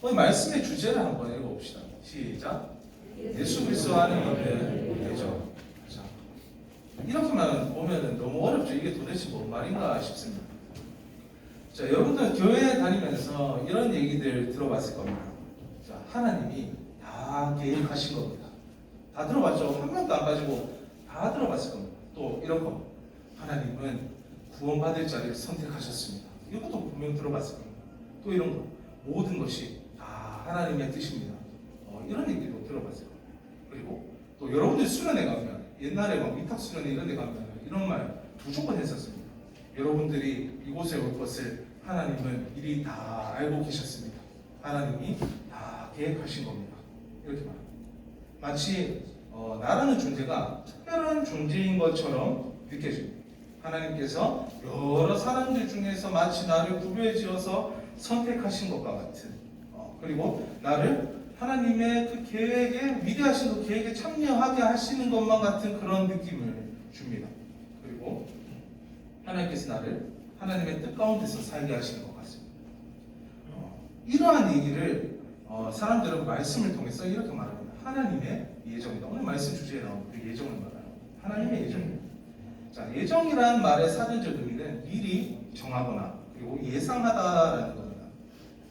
오늘 말씀의 주제를 한번 읽어봅시다. 시작. 예수 그리스도 안에 있는 예정. 자, 이렇게만 보면 너무 어렵죠. 이게 도대체 뭔 말인가 싶습니다. 자, 여러분들 교회 다니면서 이런 얘기들 들어봤을 겁니다. 자, 하나님이 다 계획하신 겁니다. 다 들어봤죠? 한 명도 안 빠지고 다 들어봤을 겁니다. 또 이런 거. 하나님은 구원받을 자를 선택하셨습니다. 이것도 분명 들어봤을 겁니다. 또 이런 거. 모든 것이 다 하나님의 뜻입니다. 이런 얘기도 들어봤을 겁니다. 그리고 또 여러분들 수련회 가면 옛날에 막 위탁 수련회 이런 데 가면 이런 말 무조건 했었습니다. 여러분들이 이곳에 올 것을 하나님은 미리 다 알고 계셨습니다. 하나님이 다 계획하신 겁니다. 이렇게 말합니다. 마치 나라는 존재가 특별한 존재인 것처럼 느껴집니다. 하나님께서 여러 사람들 중에서 마치 나를 구별지어서 선택하신 것과 같은 그리고 나를 하나님의 그 계획에 위대하신 그 계획에 참여하게 하시는 것만 같은 그런 느낌을 줍니다. 그리고 하나님께서 나를 하나님의 뜻 가운데서 살게 하시는 것 같습니다. 이러한 얘기를 사람들은 말씀을 통해서 이렇게 말합니다. 하나님의 예정이다. 오늘 말씀 주제에 나온 그 예정을 말하는 하나님의 예정입니다. 자, 예정이라는 말의 사전적 의미는 미리 정하거나 그리고 예상하다라는 겁니다.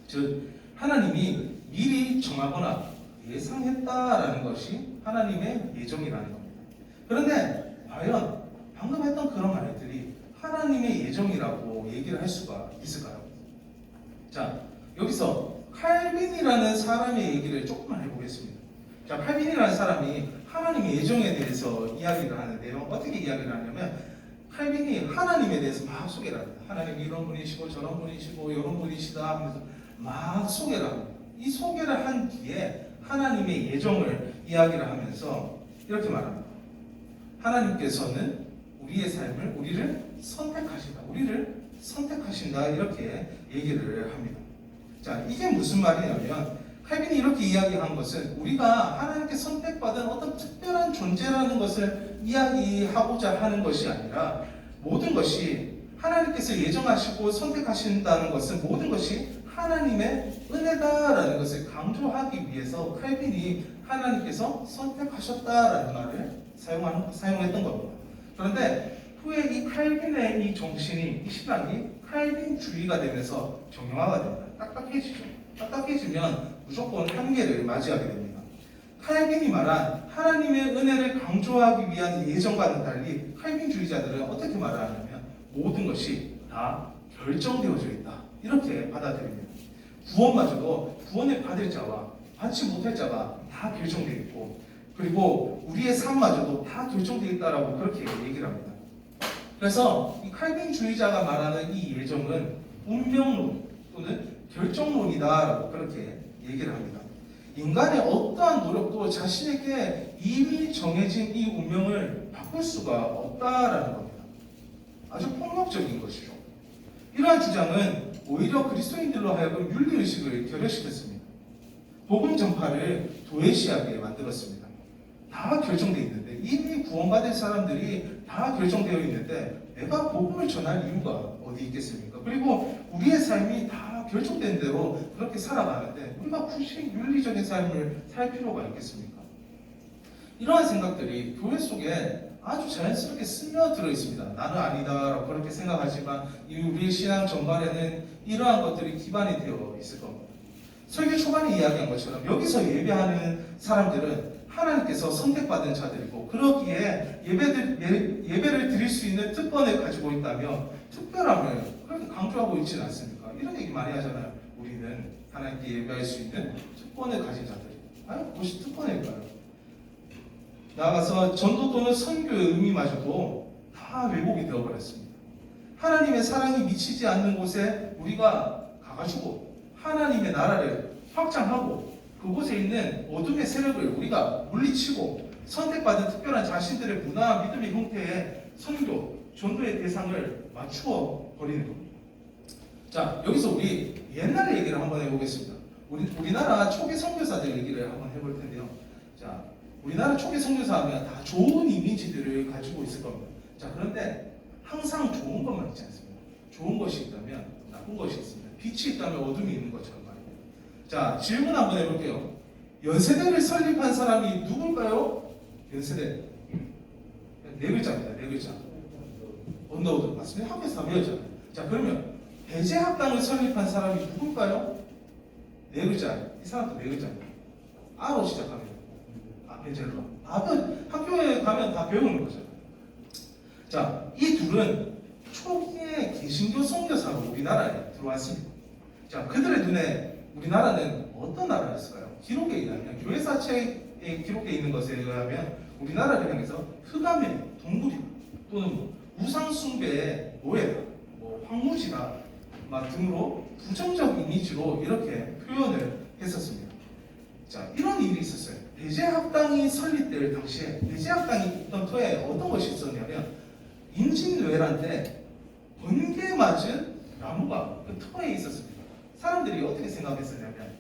즉 하나님이 미리 정하거나 예상했다라는 것이 하나님의 예정이라는 겁니다. 그런데 과연 방금 했던 그런 말들이 하나님의 예정이라고 얘기를 할 수가 있을까요? 자, 여기서 칼빈이라는 사람의 얘기를 조금만 해보겠습니다. 자, 칼빈이라는 사람이 하나님의 예정에 대해서 이야기를 하는데요. 어떻게 이야기를 하냐면 칼빈이 하나님에 대해서 막 소개를 합니다. 하나님이 이런 분이시고 저런 분이시고 이런 분이시다 하면서 막 소개를 합니다. 이 소개를 한 뒤에 하나님의 예정을 이야기를 하면서 이렇게 말합니다. 하나님께서는 우리의 삶을 우리를 선택하신다 이렇게 얘기를 합니다. 자, 이게 무슨 말이냐면 칼빈이 이렇게 이야기한 것은 우리가 하나님께 선택받은 어떤 특별한 존재라는 것을 이야기하고자 하는 것이 아니라 모든 것이 하나님께서 예정하시고 선택하신다는 것은 모든 것이 하나님의 은혜다라는 것을 강조하기 위해서 칼빈이 하나님께서 선택하셨다라는 말을 사용했던 겁니다. 그런데 후에 이 칼빈의 이 정신이, 이 신앙이 칼빈주의가 되면서 정형화가 됩니다. 딱딱해지죠. 딱딱해지면 무조건 한계를 맞이하게 됩니다. 칼빈이 말한 하나님의 은혜를 강조하기 위한 예정과는 달리 칼빈주의자들은 어떻게 말하냐면 모든 것이 다 결정되어져 있다. 이렇게 받아들입니다. 구원마저도 구원을 받을 자와 받지 못할 자가 다 결정되어 있고 그리고 우리의 삶마저도 다 결정되어 있다라고 그렇게 얘기를 합니다. 그래서 이 칼빈주의자가 말하는 이 예정은 운명론 또는 결정론이다라고 그렇게 얘기를 합니다. 인간의 어떠한 노력도 자신에게 이미 정해진 이 운명을 바꿀 수가 없다라는 겁니다. 아주 폭력적인 것이죠. 이러한 주장은 오히려 그리스도인들로 하여금 윤리의식을 결여시켰습니다. 복음 전파를 도외시하게 만들었습니다. 다 결정되어 있는데 이미 구원받을 사람들이 다 결정되어 있는데 내가 복음을 전할 이유가 어디 있겠습니까? 그리고 우리의 삶이 다 결정된 대로 그렇게 살아가는데 우리가 굳이 윤리적인 삶을 살 필요가 있겠습니까? 이러한 생각들이 교회 속에 아주 자연스럽게 스며들어 있습니다. 나는 아니다라고 그렇게 생각하지만 우리의 신앙 전반에는 이러한 것들이 기반이 되어 있을 겁니다. 설교 초반에 이야기한 것처럼 여기서 예배하는 사람들은 하나님께서 선택받은 자들이고 그러기에 예배를 드릴 수 있는 특권을 가지고 있다며 특별함을 그렇게 강조하고 있지는 않습니까? 이런 얘기 많이 하잖아요. 우리는 하나님께 예배할 수 있는 특권을 가진 자들이다. 무엇이 특권일까요? 나아가서 전도 또는 선교의 의미마저도 다 왜곡이 되어버렸습니다. 하나님의 사랑이 미치지 않는 곳에 우리가 가가지고 하나님의 나라를 확장하고 그곳에 있는 어둠의 세력을 우리가 물리치고 선택받은 특별한 자신들의 문화, 믿음의 형태에 선교, 전도의 대상을 맞추어 버리는 겁니다. 자, 여기서 우리 옛날 얘기를 한번 해보겠습니다. 우리나라 초기 선교사들 얘기를 한번 해볼 텐데요. 자, 우리나라 초기 선교사 하면 다 좋은 이미지들을 가지고 있을 겁니다. 자, 그런데 항상 좋은 것만 있지 않습니다. 좋은 것이 있다면 나쁜 것이 있습니다. 빛이 있다면 어둠이 있는 것처럼 말입니다. 자, 질문 한번 해볼게요. 연세대를 설립한 사람이 누굴까요? 연세대. 네 글자입니다. 네 글자. 언더우드 맞습니다. 학교에서 다 배웠잖아요. 자, 그러면 배제학당을 설립한 사람이 누굴까요? 네 글자. 이 사람도 네 글자입니다. R로 시작합니다. 아펜젤러. 학교에 가면 다 배우는 거죠. 자, 이 둘은 초기에 개신교 선교사로 우리나라에 들어왔습니다. 자, 그들의 눈에 우리나라는 어떤 나라였을까요? 기록에 의하면, 교회사책에 기록되어 있는 것에 의하면 우리나라를 향해서 흑암의 동굴이다 또는 우상숭배의 노예다, 황무지다 등으로 부정적 이미지로 이렇게 표현을 했었습니다. 자, 이런 일이 있었어요. 배제학당이 설립될 당시에 배제학당이 있던 터에 어떤 것이 있었냐면 임진왜란때 번개 맞은 나무가 그 터에 있었습니다. 사람들이 어떻게 생각했었냐면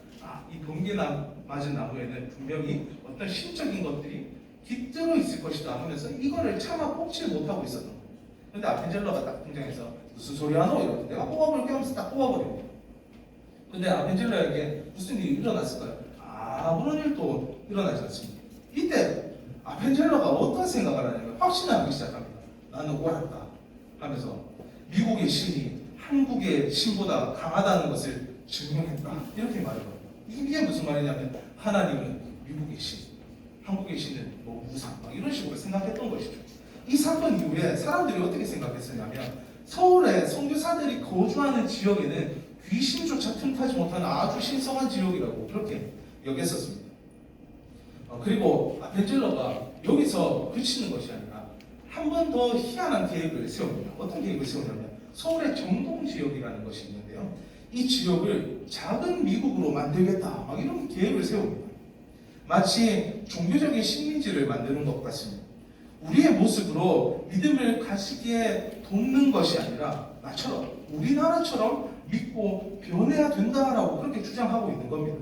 이 번개 맞은 나무에는 분명히 어떤 신적인 것들이 깃들어 있을 것이다 하면서 이거를 차마 뽑지 못하고 있었던 거예요. 근데 아펜젤러가 딱 등장해서 무슨 소리 하노? 이러고 내가 뽑아볼게 하면서 딱 뽑아버립니다. 근데 아펜젤러에게 무슨 일이 일어났을까요? 아무런 일도 일어나지 않습니다. 이때 아펜젤러가 어떤 생각을 하냐면 확신을 하기 시작합니다. 나는 옳았다 하면서 미국의 신이 한국의 신보다 강하다는 것을 증명했다 이렇게 말을 합니다. 이게 무슨 말이냐면 하나님은 미국의 신, 한국의 신은 우상 이런 식으로 생각했던 것이죠. 이 사건 이후에 사람들이 어떻게 생각했었냐면 서울에 선교사들이 거주하는 지역에는 귀신조차 틈타지 못하는 아주 신성한 지역이라고 그렇게 여겼었습니다. 그리고 아펜젤러가 여기서 그치는 것이 아니라 한 번 더 희한한 계획을 세웁니다. 어떤 계획을 세우냐면 서울의 정동 지역이라는 것이 있는데요. 이 지역을 작은 미국으로 만들겠다 이런 계획을 세웁니다. 마치 종교적인 식민지를 만드는 것 같습니다. 우리의 모습으로 믿음을 가지기에 돕는 것이 아니라 나처럼 우리나라처럼 믿고 변해야 된다라고 그렇게 주장하고 있는 겁니다.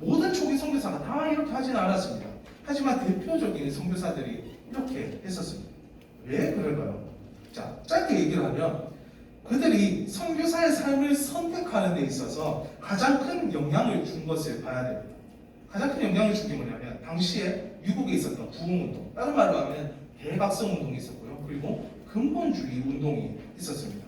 모든 초기 선교사가 다 이렇게 하지는 않았습니다. 하지만 대표적인 선교사들이 이렇게 했었습니다. 왜 그럴까요? 자, 짧게 얘기를 하면 그들이 선교사의 삶을 선택하는 데 있어서 가장 큰 영향을 준 것을 봐야 됩니다. 가장 큰 영향을 준 게 뭐냐면 당시에 미국에 있었던 부흥운동, 다른 말로 하면 대각성운동이 있었고요. 그리고 근본주의 운동이 있었습니다.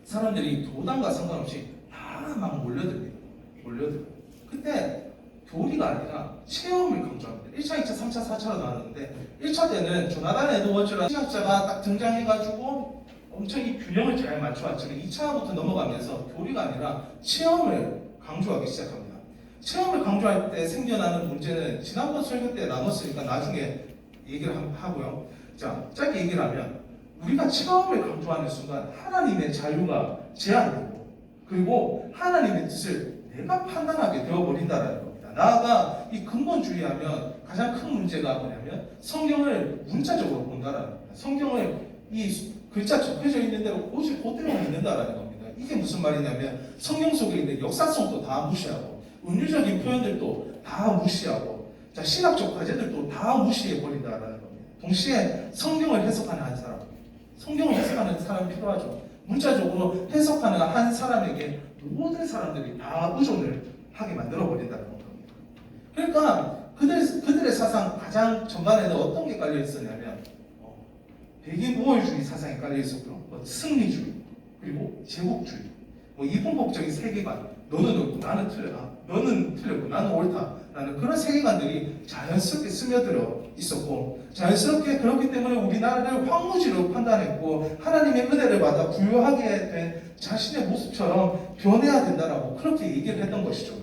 사람들이 도당과 상관없이 다 막 몰려듭니다. 그때 교리가 아니라 체험을 강조합니다. 1차, 2차, 3차, 4차로 나눴는데 1차 때는 조나단 에드워즈라는 신학자가 딱 등장해가지고 엄청 이 균형을 잘 맞춰왔지만 2차부터 넘어가면서 교리가 아니라 체험을 강조하기 시작합니다. 체험을 강조할 때 생겨나는 문제는 지난번 설교 때 나눴으니까 나중에 얘기를 하고요. 자, 짧게 얘기를 하면 우리가 체험을 강조하는 순간 하나님의 자유가 제한되고 그리고 하나님의 뜻을 내가 판단하게 되어버린다는 겁니다. 나아가 이 근본주의하면 가장 큰 문제가 뭐냐면 성경을 문자적으로 본다라는 겁니다. 성경을 이 글자 적혀져 있는 대로 오직 그대로 믿는다라는 겁니다. 이게 무슨 말이냐면 성경 속에 있는 역사성도 다 무시하고 은유적인 표현들도 다 무시하고 자, 신학적 과제들도 다 무시해버린다라는 겁니다. 동시에 성경을 해석하는 한 사람, 성경을 해석하는 사람이 필요하죠. 문자적으로 해석하는 한 사람에게 모든 사람들이 다 의존을 하게 만들어버린다는 겁니다. 그러니까 그들의 사상 가장 전반에는 어떤 게 깔려 있었냐면 백인 우월주의 사상이 깔려 있었고요. 승리주의, 그리고 제국주의, 이분법적인 세계관, 너는 옳고 나는 틀렸다, 너는 틀렸고 나는 옳다라는 그런 세계관들이 자연스럽게 스며들어 있었고 자연스럽게 그렇기 때문에 우리나라를 황무지로 판단했고 하나님의 은혜를 받아 부유하게 된 자신의 모습처럼 변해야 된다라고 그렇게 얘기를 했던 것이죠.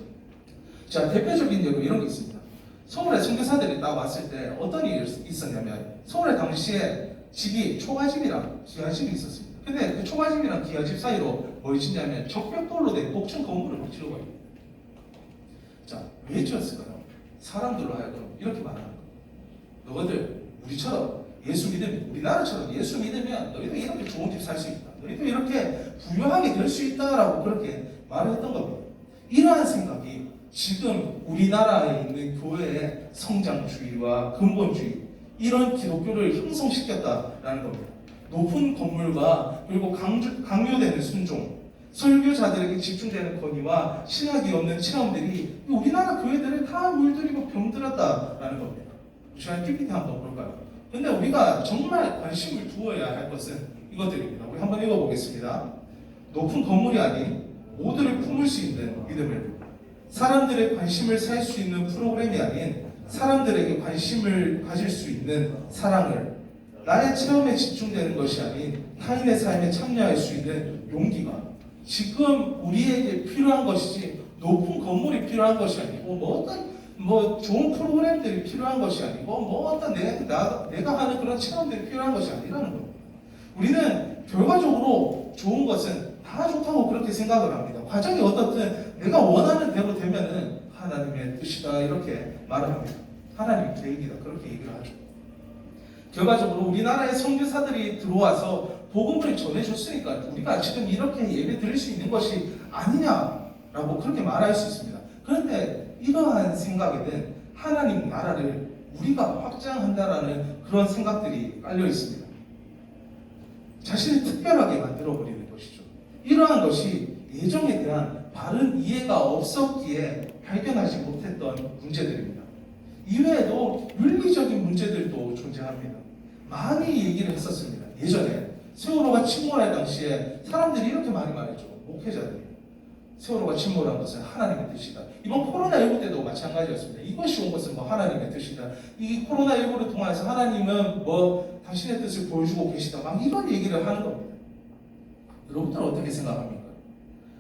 자, 대표적인 예로 이런 게 있습니다. 서울에 선교사들이 딱 왔을 때 어떤 일이 있었냐면 서울에 당시에 집이 초가집이랑 기와집이 있었습니다. 근데 그 초가집이랑 기와집 사이로 뭘 짓냐면 적벽돌로 된 복층 건물을 막 지어가 있어요. 자, 왜 지었을까요? 사람들로 하여금 이렇게 말하는 거예요. 너희들 우리처럼 예수 믿으면, 우리나라처럼 예수 믿으면 너희도 이렇게 좋은 집 살 수 있다. 너희도 이렇게 부유하게 될 수 있다라고 그렇게 말을 했던 겁니다. 이러한 생각이 지금 우리나라에 있는 교회의 성장주의와 근본주의 이런 기독교를 형성시켰다라는 겁니다. 높은 건물과 그리고 강요되는 순종, 설교자들에게 집중되는 권위와 신학이 없는 체험들이 우리나라 교회들을 다 물들이고 병들었다라는 겁니다. 시간 PPT 한번 볼까요? 근데 우리가 정말 관심을 두어야 할 것은 이것들입니다. 우리 한번 읽어보겠습니다. 높은 건물이 아닌 모두를 품을 수 있는 믿음을, 사람들의 관심을 살 수 있는 프로그램이 아닌 사람들에게 관심을 가질 수 있는 사랑을, 나의 체험에 집중되는 것이 아닌 타인의 삶에 참여할 수 있는 용기가 지금 우리에게 필요한 것이지, 높은 건물이 필요한 것이 아니고 어떤 좋은 프로그램들이 필요한 것이 아니고 어떤 내가 하는 그런 체험들이 필요한 것이 아니라는 겁니다. 우리는 결과적으로 좋은 것은 다 좋다고 그렇게 생각을 합니다. 과정이 어떻든 내가 원하는 대로 되면은 하나님의 뜻이다 이렇게 말을 합니다. 하나님의 계획이다 그렇게 얘기를 하죠. 결과적으로 우리나라의 선교사들이 들어와서 복음을 전해줬으니까 우리가 지금 이렇게 예배 드릴 수 있는 것이 아니냐라고 그렇게 말할 수 있습니다. 그런데 이러한 생각에는 하나님 나라를 우리가 확장한다라는 그런 생각들이 깔려 있습니다. 자신을 특별하게 만들어버리는 것이죠. 이러한 것이 예정에 대한 바른 이해가 없었기에 발견하지 못했던 문제들입니다. 이외에도 윤리적인 문제들도 존재합니다. 많이 얘기를 했었습니다. 예전에 세월호가 침몰할 당시에 사람들이 이렇게 많이 말했죠. 목회자들이. 세월호가 침몰한 것은 하나님의 뜻이다. 이번 코로나19 때도 마찬가지였습니다. 이것이 온 것은 하나님의 뜻이다. 이 코로나19를 통해서 하나님은 당신의 뜻을 보여주고 계시다. 막 이런 얘기를 하는 겁니다. 여러분들은 어떻게 생각합니까?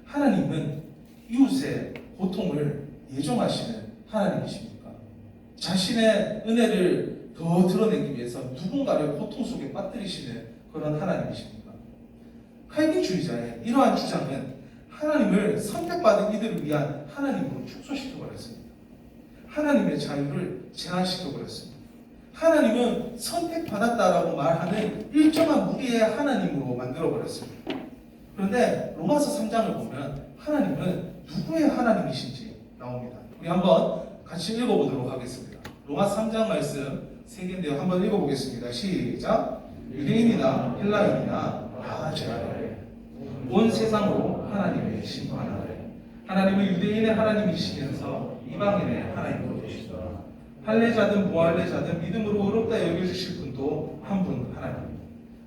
하나님은 이웃의 고통을 예정하시는 하나님이십니까? 자신의 은혜를 더 드러내기 위해서 누군가를 고통 속에 빠뜨리시는 그런 하나님이십니까? 칼빈주의자의 이러한 주장은 하나님을 선택받은 이들을 위한 하나님으로 축소시켜버렸습니다. 하나님의 자유를 제한시켜버렸습니다. 하나님은 선택받았다라고 말하는 일정한 무리의 하나님으로 만들어버렸습니다. 그런데 로마서 3장을 보면 하나님은 누구의 하나님이신지 나옵니다. 우리 한번 같이 읽어보도록 하겠습니다. 로마 3장 말씀 3개인데요. 한번 읽어보겠습니다. 시작. 유대인이나 헬라인이나 다 죄하노래. 온 세상으로 하나님의 심판하노래. 하나님은 유대인의 하나님이시면서 이방인의 하나님으로 계시더라. 할례자든 무할례자든 믿음으로 의롭다 여겨주실 분도 한 분 하나님.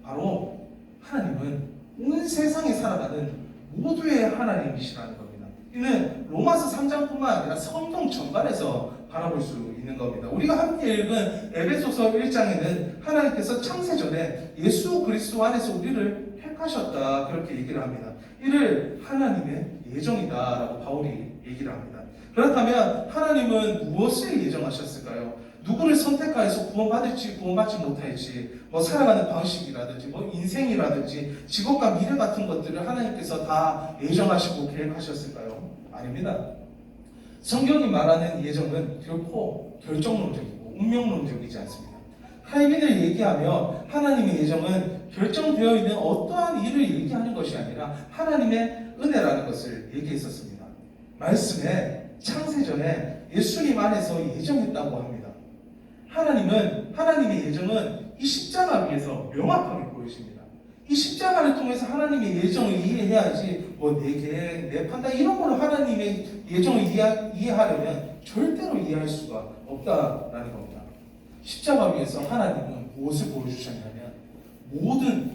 바로 하나님은 온 세상에 살아가는 모두의 하나님이시라는 겁니다. 이는 로마서 3장뿐만 아니라 성경 전반에서 바라볼 수 있는 겁니다. 우리가 함께 읽은 에베소서 1장에는 하나님께서 창세전에 예수 그리스도 안에서 우리를 택하셨다 그렇게 얘기를 합니다. 이를 하나님의 예정이다라고 바울이 얘기를 합니다. 그렇다면 하나님은 무엇을 예정하셨을까요? 누구를 선택하여서 구원받을지 구원받지 못할지 살아가는 방식이라든지 인생이라든지 직업과 미래 같은 것들을 하나님께서 다 예정하시고 계획하셨을까요? 아닙니다. 성경이 말하는 예정은 결코 결정론적이고 운명론적이지 않습니다. 칼빈을 얘기하며 하나님의 예정은 결정되어 있는 어떠한 일을 얘기하는 것이 아니라 하나님의 은혜라는 것을 얘기했었습니다. 말씀에 창세전에 예수님 안에서 예정했다고 합니다. 하나님의 예정은 이 십자가 위에서 명확하게 보여집니다. 이 십자가를 통해서 하나님의 예정을 이해해야지 내 계획, 내 판단 이런 걸로 하나님의 예정을 이해하려면 절대로 이해할 수가 없다라는 겁니다. 십자가 위에서 하나님은 무엇을 보여주셨냐면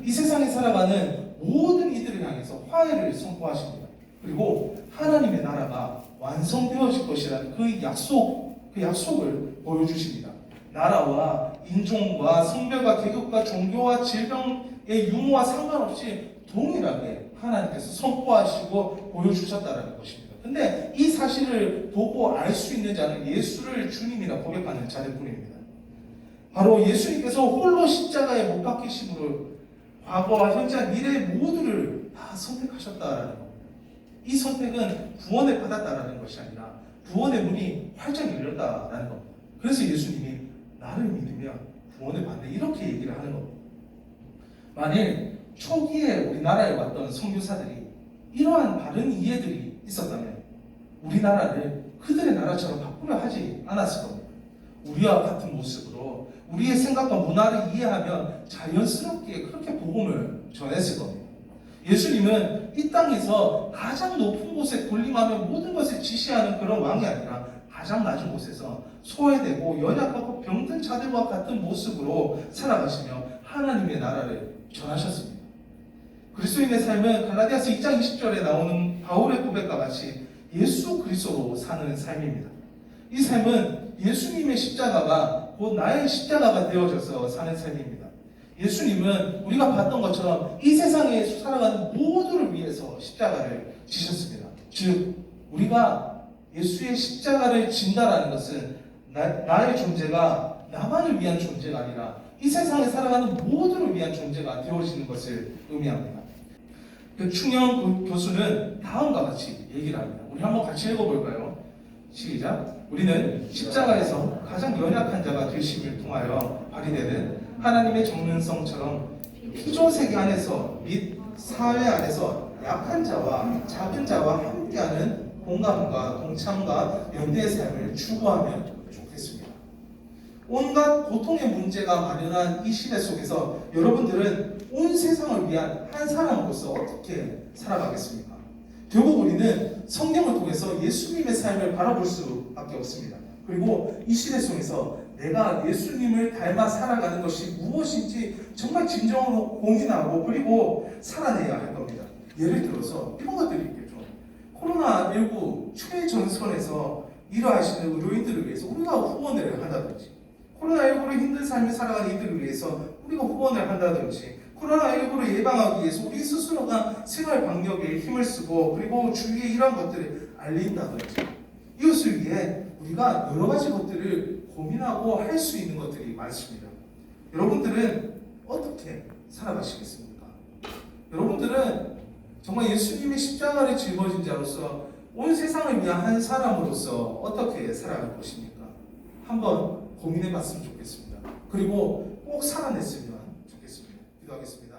이 세상에 살아가는 모든 이들을 향해서 화해를 선포하십니다. 그리고 하나님의 나라가 완성되어질 것이라는 그 약속을 보여주십니다. 나라와 인종과 성별과 계급과 종교와 질병의 유무와 상관없이 동일하게 하나님께서 선포하시고 보여주셨다는 것입니다. 근데 이 사실을 보고 알 수 있는 자는 예수를 주님이라 고백하는 자들 뿐입니다. 바로 예수님께서 홀로 십자가에 못 박히심으로 과거와 현재 미래의 모두를 다 선택하셨다라는 겁니다. 이 선택은 구원을 받았다라는 것이 아니라 구원의 문이 활짝 열렸다라는 겁니다. 그래서 예수님이 나를 믿으면 구원을 받네 이렇게 얘기를 하는 겁니다. 만일 초기에 우리나라에 왔던 선교사들이 이러한 바른 이해들이 있었다면 우리나라를 그들의 나라처럼 바꾸려 하지 않았을 겁니다. 우리와 같은 모습으로 우리의 생각과 문화를 이해하면 자연스럽게 그렇게 복음을 전했을 겁니다. 예수님은 이 땅에서 가장 높은 곳에 군림하며 모든 것을 지시하는 그런 왕이 아니라 가장 낮은 곳에서 소외되고 연약하고 병든 자들과 같은 모습으로 살아가시며 하나님의 나라를 전하셨습니다. 그리스도인의 삶은 갈라디아서 2장 20절에 나오는 바울의 고백과 같이 예수 그리스도로 사는 삶입니다. 이 삶은 예수님의 십자가가 곧 나의 십자가가 되어져서 사는 삶입니다. 예수님은 우리가 봤던 것처럼 이 세상에 살아가는 모두를 위해서 십자가를 지셨습니다. 즉 우리가 예수의 십자가를 진다라는 것은 나의 존재가 나만을 위한 존재가 아니라 이 세상에 살아가는 모두를 위한 존재가 되어지는 것을 의미합니다. 충영 교수는 다음과 같이 얘기를 합니다. 우리 한번 같이 읽어볼까요? 시작. 우리는 십자가에서 가장 연약한 자가 되심을 통하여 발휘되는 하나님의 정능성처럼 피조세계 안에서 및 사회 안에서 약한 자와 작은 자와 함께하는 공감과 동참과 연대의 삶을 추구하면 좋겠습니다. 온갖 고통의 문제가 마련한 이 시대 속에서 여러분들은 온 세상을 위한 한 사람으로서 어떻게 살아가겠습니까? 결국 우리는 성경을 통해서 예수님의 삶을 바라볼 수밖에 없습니다. 그리고 이 시대 속에서 내가 예수님을 닮아 살아가는 것이 무엇인지 정말 진정으로 고민하고 그리고 살아내야 할 겁니다. 예를 들어서 이런 것들이 있겠죠. 코로나19 최전선에서 일하시는 의료인들을 위해서 우리가 후원을 한다든지, 코로나19로 힘든 삶을 살아가는 이들을 위해서 우리가 후원을 한다든지, 코로나19를 예방하기 위해서 우리 스스로가 생활 방역에 힘을 쓰고 그리고 주위에 이러한 것들을 알린다든지, 이것을 위해 우리가 여러 가지 것들을 고민하고 할 수 있는 것들이 많습니다. 여러분들은 어떻게 살아가시겠습니까? 여러분들은 정말 예수님의 십자가를 짊어진 자로서 온 세상을 위한 한 사람으로서 어떻게 살아갈 것입니까? 한번 고민해 봤으면 좋겠습니다. 그리고 꼭 살아냈으면 좋겠습니다. 기도하겠습니다.